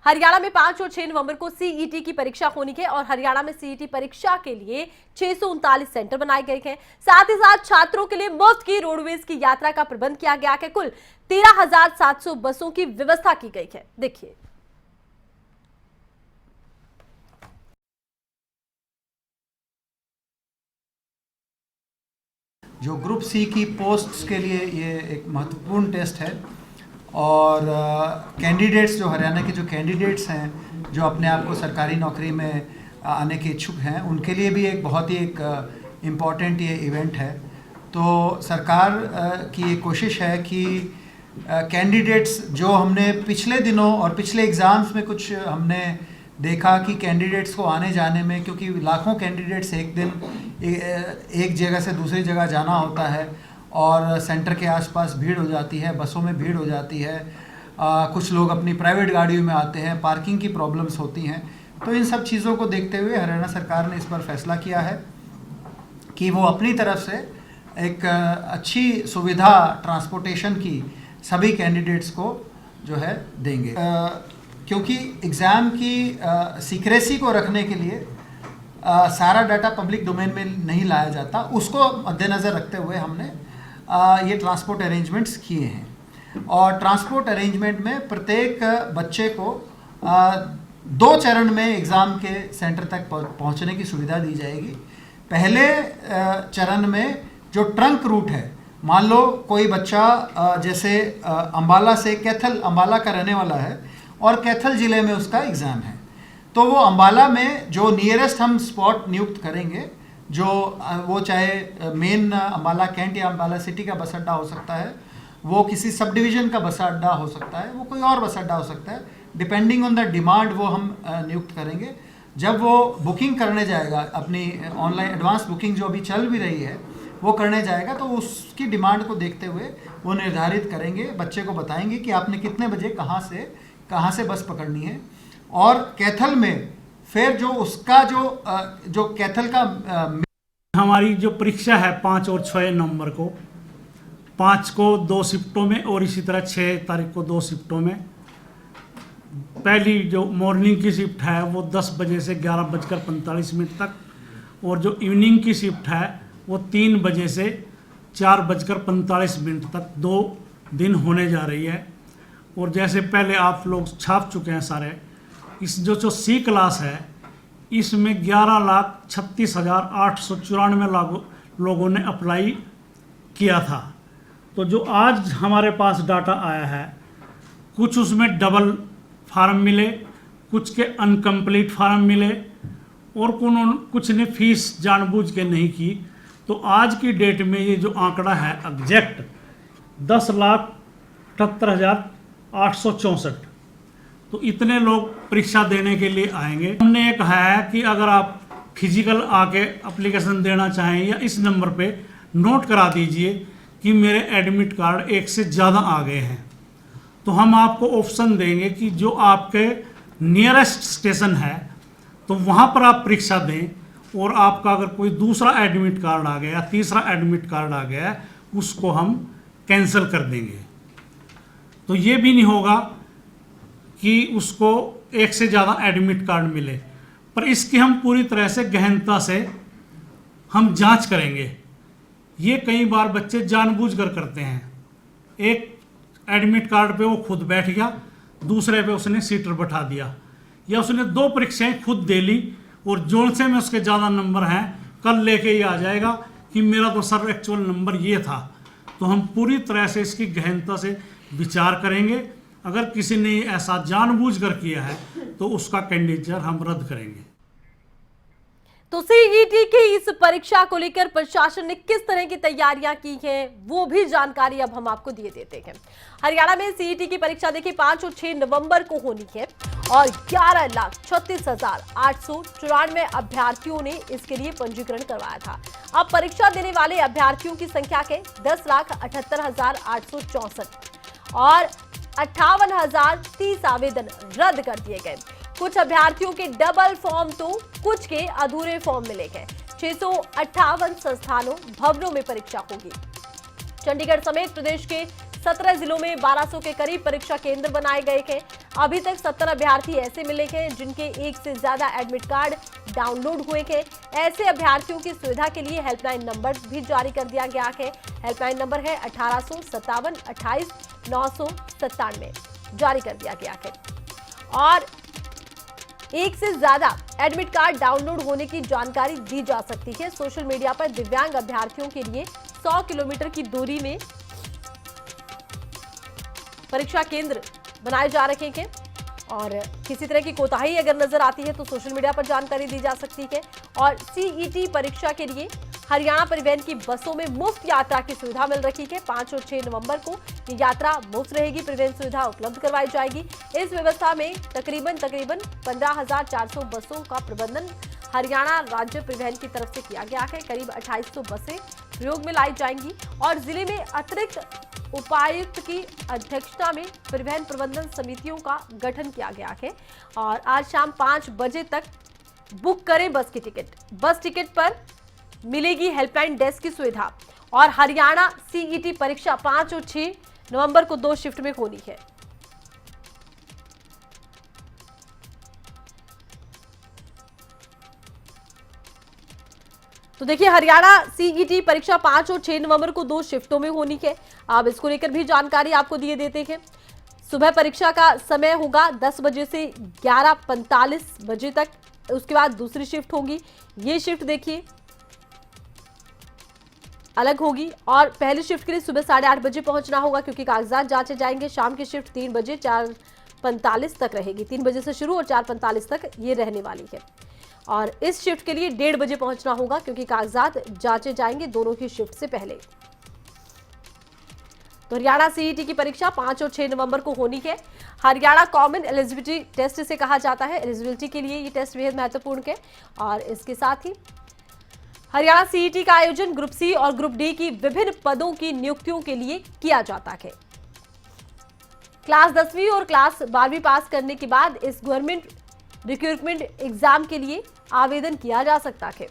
हरियाणा में 5 और 6 नवंबर को सीईटी की परीक्षा होनी है और हरियाणा में सीईटी परीक्षा के लिए 639 सेंटर बनाए गए हैं। साथ ही साथ छात्रों के लिए मुफ्त की रोडवेज की यात्रा का प्रबंध किया गया है। कुल 13,700 बसों की व्यवस्था की गई है। देखिए, जो ग्रुप सी की पोस्ट्स के लिए ये एक महत्वपूर्ण टेस्ट है और कैंडिडेट्स जो हरियाणा के जो कैंडिडेट्स हैं जो अपने आप को सरकारी नौकरी में आने के इच्छुक हैं उनके लिए भी एक बहुत ही एक इम्पॉर्टेंट ये इवेंट है। तो सरकार की ये कोशिश है कि कैंडिडेट्स जो हमने पिछले दिनों और पिछले एग्ज़ाम्स में कुछ हमने देखा कि कैंडिडेट्स को आने जाने में, क्योंकि लाखों कैंडिडेट्स एक दिन एक जगह से दूसरी जगह जाना होता है और सेंटर के आसपास भीड़ हो जाती है, बसों में भीड़ हो जाती है, कुछ लोग अपनी प्राइवेट गाड़ियों में आते हैं, पार्किंग की प्रॉब्लम्स होती हैं। तो इन सब चीज़ों को देखते हुए हरियाणा सरकार ने इस पर फैसला किया है कि वो अपनी तरफ से एक अच्छी सुविधा ट्रांसपोर्टेशन की सभी कैंडिडेट्स को जो है देंगे। क्योंकि एग्ज़ाम की सीक्रेसी को रखने के लिए सारा डाटा पब्लिक डोमेन में नहीं लाया जाता, उसको मद्देनज़र रखते हुए हमने ये ट्रांसपोर्ट अरेंजमेंट्स किए हैं। और ट्रांसपोर्ट अरेंजमेंट में प्रत्येक बच्चे को 2 चरण में एग्ज़ाम के सेंटर तक पहुंचने की सुविधा दी जाएगी। पहले चरण में जो ट्रंक रूट है, मान लो कोई बच्चा जैसे अम्बाला से कैथल, अम्बाला का रहने वाला है और कैथल ज़िले में उसका एग्ज़ाम है, तो वो अम्बाला में जो नियरेस्ट हम स्पॉट नियुक्त करेंगे, जो वो चाहे मेन अम्बाला कैंट या अम्बाला सिटी का बस अड्डा हो सकता है, वो किसी सब डिवीज़न का बस अड्डा हो सकता है, वो कोई और बस अड्डा हो सकता है, डिपेंडिंग ऑन द डिमांड वो हम नियुक्त करेंगे। जब वो बुकिंग करने जाएगा, अपनी ऑनलाइन एडवांस बुकिंग जो अभी चल भी रही है वो करने जाएगा, तो उसकी डिमांड को देखते हुए वो निर्धारित करेंगे, बच्चे को बताएंगे कि आपने कितने बजे कहाँ से बस पकड़नी है। और कैथल में फिर जो उसका जो कैथल का हमारी जो परीक्षा है 5 और 6 नवंबर को, 5 को 2 शिफ्टों में और इसी तरह 6 तारीख को 2 शिफ्टों में। पहली जो मॉर्निंग की शिफ्ट है वो 10 बजे से 11:45 तक, और जो इवनिंग की शिफ्ट है वो 3 बजे से 4:45 तक 2 दिन होने जा रही है। और जैसे पहले आप लोग छाप चुके हैं सारे, इस जो सी क्लास है इसमें 11,36,894 लोगों ने अप्लाई किया था। तो जो आज हमारे पास डाटा आया है, कुछ उसमें डबल फार्म मिले, कुछ के अनकम्प्लीट फार्म मिले और कुछ ने फीस जानबूझ के नहीं की। तो आज की डेट में ये जो आंकड़ा है एग्जैक्ट 10,78,864, तो इतने लोग परीक्षा देने के लिए आएंगे। हमने ये कहा है कि अगर आप फिजिकल आके एप्लीकेशन देना चाहें या इस नंबर पे नोट करा दीजिए कि मेरे एडमिट कार्ड 1 से ज़्यादा आ गए हैं, तो हम आपको ऑप्शन देंगे कि जो आपके नियरेस्ट स्टेशन है तो वहाँ पर आप परीक्षा दें, और आपका अगर कोई दूसरा एडमिट कार्ड आ गया, तीसरा एडमिट कार्ड आ गया, उसको हम कैंसिल कर देंगे। तो ये भी नहीं होगा कि उसको 1 से ज़्यादा एडमिट कार्ड मिले, पर इसकी हम पूरी तरह से गहनता से हम जांच करेंगे। ये कई बार बच्चे जानबूझकर करते हैं, एक एडमिट कार्ड पे वो खुद बैठ गया, दूसरे पे उसने सीटर बैठा दिया, या उसने 2 परीक्षाएं खुद दे ली और जोन से में उसके ज़्यादा नंबर हैं, कल लेके ये आ जाएगा कि मेरा तो सर एक्चुअल नंबर ये था। तो हम पूरी तरह से इसकी गहनता से विचार करेंगे। अगर किसी ने ऐसा जानबूझकर किया है तो उसका कैंडिडेट हम रद्द करेंगे। तो सीईटी की इस परीक्षा को लेकर प्रशासन ने किस तरह की तैयारियां की हैं, वो भी जानकारी अब हम आपको दिए देते हैं। हरियाणा में सीईटी की परीक्षा देखिए 5 और 6 नवंबर को होनी है और 11,36,894 अभ्यर्थियों ने इसके लिए पंजीकरण करवाया था। अब परीक्षा देने वाले अभ्यर्थियों की संख्या है 10,78,864 और 58,030 आवेदन रद्द कर दिए गए। कुछ अभ्यर्थियों के डबल फॉर्म तो कुछ के अधूरे फॉर्म मिले गए। 658 संस्थानों भवनों में परीक्षा होगी। चंडीगढ़ समेत प्रदेश के 17 जिलों में 1200 के करीब परीक्षा केंद्र बनाए गए हैं। अभी तक 70 अभ्यर्थी ऐसे मिले हैं जिनके एक से ज्यादा एडमिट कार्ड डाउनलोड हुए हैं। ऐसे अभ्यर्थियों की सुविधा के लिए हेल्पलाइन नंबर भी जारी कर दिया गया है। हेल्पलाइन नंबर है 1857 28 997 जारी कर दिया गया है। और एक से ज्यादा एडमिट कार्ड डाउनलोड होने की जानकारी दी जा सकती है। सोशल मीडिया पर दिव्यांग अभ्यर्थियों के लिए 100 किलोमीटर की दूरी में परीक्षा केंद्र बनाए जा रहे हैं और किसी तरह की कोताही अगर नजर आती है तो सोशल मीडिया पर जानकारी दी जा सकती है। और सीईटी परीक्षा के लिए हरियाणा परिवहन की बसों में मुफ्त यात्रा की सुविधा मिल रही है। 5 और 6 नवंबर को ये यात्रा मुफ्त रहेगी, परिवहन सुविधा उपलब्ध करवाई जाएगी। इस व्यवस्था में तकरीबन 15,400 बसों का प्रबंधन हरियाणा राज्य परिवहन की तरफ से किया गया है। करीब 2800 बसें प्रयोग में लाई जाएंगी और जिले में अतिरिक्त उपायुक्त की अध्यक्षता में परिवहन प्रबंधन समितियों का गठन किया गया है। और आज शाम 5 बजे तक बुक करें बस की टिकट। बस टिकट पर मिलेगी हेल्पलाइन डेस्क की सुविधा। और हरियाणा सीईटी परीक्षा 5 और 6 नवंबर को 2 शिफ्ट में होनी है। तो देखिए, हरियाणा सीईटी परीक्षा 5 और 6 नवंबर को 2 शिफ्टों में होनी है। अब इसको लेकर भी जानकारी आपको दिए देते हैं। सुबह परीक्षा का समय होगा 10 बजे से 11:45 बजे तक। उसके बाद दूसरी शिफ्ट होगी। ये शिफ्ट देखिए अलग होगी और पहली शिफ्ट के लिए सुबह 8:30 बजे पहुंचना होगा क्योंकि कागजात जांचे जाएंगे। शाम की शिफ्ट 3 बजे 4:45 तक रहेगी। 3 बजे से शुरू और 4:45 तक ये रहने वाली है। और इस शिफ्ट के लिए 1:30 बजे पहुंचना होगा क्योंकि कागजात जांचे जाएंगे दोनों ही शिफ्ट से पहले। तो हरियाणा सीईटी की परीक्षा 5 और 6 नवंबर को होनी है। हरियाणा कॉमन एलिजिबिलिटी टेस्ट इसे कहा जाता है। एलिजिबिलिटी के लिए ये टेस्ट बेहद महत्वपूर्ण है। और इसके साथ ही हरियाणा सीईटी का आयोजन ग्रुप सी और ग्रुप डी की विभिन्न पदों की नियुक्तियों के लिए किया जाता है। क्लास 10वीं और क्लास 12वीं पास करने के बाद इस गवर्नमेंट रिक्रूटमेंट एग्जाम के लिए आवेदन किया जा सकता है।